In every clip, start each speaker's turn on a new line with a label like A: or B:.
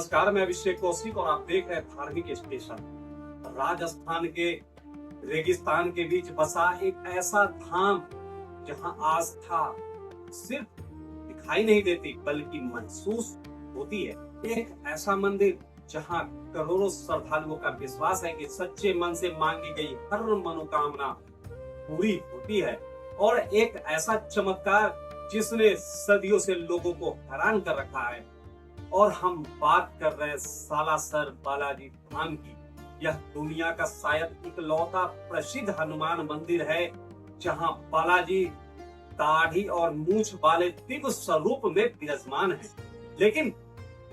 A: नमस्कार, मैं अभिषेक कौशिक और आप देख रहे हैं धार्मिक स्टेशन। राजस्थान के रेगिस्तान के बीच बसा एक ऐसा धाम जहां आस्था सिर्फ दिखाई नहीं देती बल्कि महसूस होती है। एक ऐसा मंदिर जहां करोड़ों श्रद्धालुओं का विश्वास है कि सच्चे मन से मांगी गई हर मनोकामना पूरी होती है, और एक ऐसा चमत्कार जिसने सदियों से लोगों को हैरान कर रखा है। और हम बात कर रहे हैं सालासर बालाजी धाम की। यह दुनिया का शायद इकलौता प्रसिद्ध हनुमान मंदिर है जहां बालाजी दाढ़ी और मूंछ वाले दिव्य स्वरूप में विराजमान है। लेकिन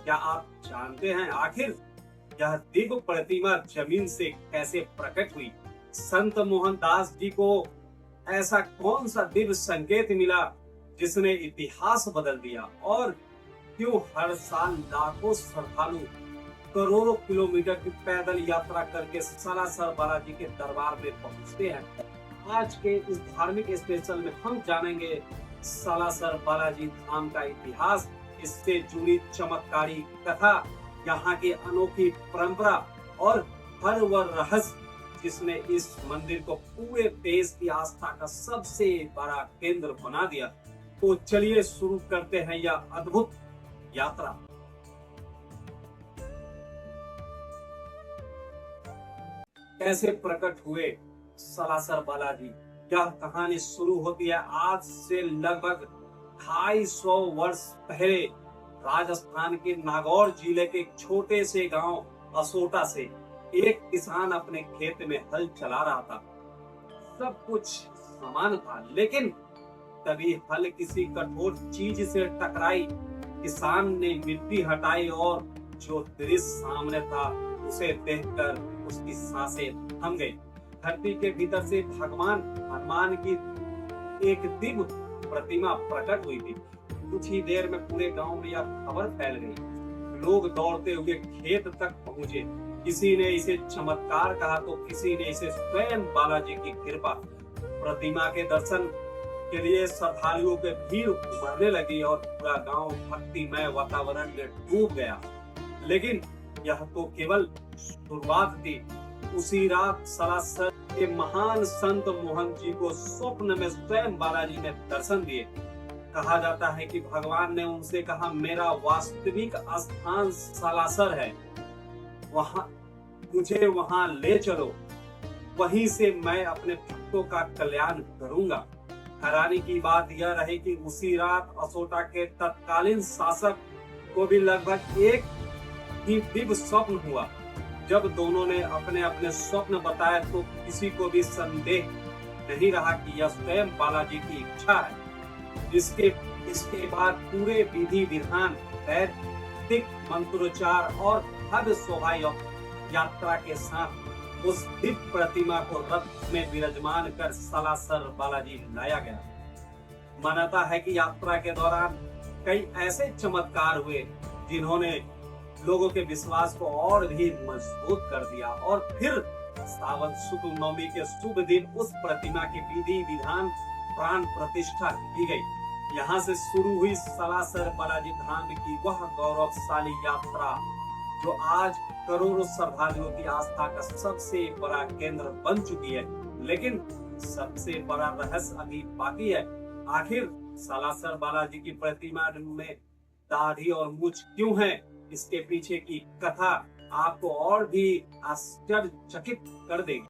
A: क्या आप जानते हैं आखिर यह दिव्य प्रतिमा जमीन से कैसे प्रकट हुई? संत मोहनदास जी को ऐसा कौन सा दिव्य संकेत मिला जिसने इतिहास बदल दिया? और क्यों हर साल लाखों श्रद्धालु करोड़ों किलोमीटर की पैदल यात्रा करके सालासर बालाजी के दरबार में पहुंचते हैं? आज के इस धार्मिक स्पेशल में हम जानेंगे सालासर बालाजी धाम का इतिहास, इससे जुड़ी चमत्कारी कथा, यहाँ की अनोखी परंपरा और हर वह रहस्य जिसने इस मंदिर को पूरे देश की आस्था का सबसे बड़ा केंद्र बना दिया। तो चलिए शुरू करते हैं यह अद्भुत यात्रा। कैसे प्रकट हुए सालासर बालाजी? यह कहानी शुरू होती है आज से लगभग 250 वर्ष पहले राजस्थान के नागौर जिले के एक छोटे से गांव असोटा से। एक किसान अपने खेत में हल चला रहा था। सब कुछ समान था, लेकिन तभी हल किसी कठोर चीज से टकराई। किसान ने मिट्टी हटाई और जो दृश्य सामने था उसे देखकर उसकी सांसें थम गई। धरती के भीतर से भगवान हनुमान की एक दिव्य प्रतिमा प्रकट हुई थी। कुछ ही देर में पूरे गांव में यह खबर फैल गई। लोग दौड़ते हुए खेत तक पहुंचे। किसी ने इसे चमत्कार कहा तो किसी ने इसे स्वयं बालाजी की कृपा। प्रतिमा के दर्शन के लिए श्रद्धालुओं के भीड़ उमड़ने लगी और पूरा गांव भक्तिमय वातावरण में डूब गया। लेकिन यह तो केवल शुरुआत थी। उसी रात सालासर के महान संत मोहन जी को स्वप्न में स्वयं बालाजी ने दर्शन दिए। कहा जाता है कि भगवान ने उनसे कहा, मेरा वास्तविक स्थान सालासर है, मुझे वहां ले चलो, वहीं से मैं अपने भक्तों का कल्याण करूंगा। हैरानी की बात यह रही कि उसी रात असोटा के तत्कालीन शासक को भी लगभग एक ही दिव्य स्वप्न हुआ। जब दोनों ने अपने अपने स्वप्न बताए तो किसी को भी संदेह नहीं रहा कि यह स्वयं बालाजी की इच्छा है। इसके बाद पूरे विधि विधान, वैदिक मंत्रोच्चार और भव्य शोभा यात्रा के साथ उस दिव्य प्रतिमा को रथ में विराजमान कर सालासर बालाजी लाया गया। मान्यता है कि यात्रा के दौरान कई ऐसे चमत्कार हुए जिन्होंने लोगों के विश्वास को और भी मजबूत कर दिया। और फिर सावन शुक्ल नवमी के शुभ दिन उस प्रतिमा की विधि विधान प्राण प्रतिष्ठा की गई। यहाँ से शुरू हुई सालासर बालाजी धाम की वह गौरवशाली यात्रा जो आज करोड़ों श्रद्धालुओं की आस्था का सबसे बड़ा केंद्र बन चुकी है। लेकिन सबसे बड़ा रहस्य अभी बाकी है। आखिर सालासर बालाजी की प्रतिमा में दाढ़ी और मूंछ क्यों है? इसके पीछे की कथा आपको और भी आश्चर्यचकित कर देगी।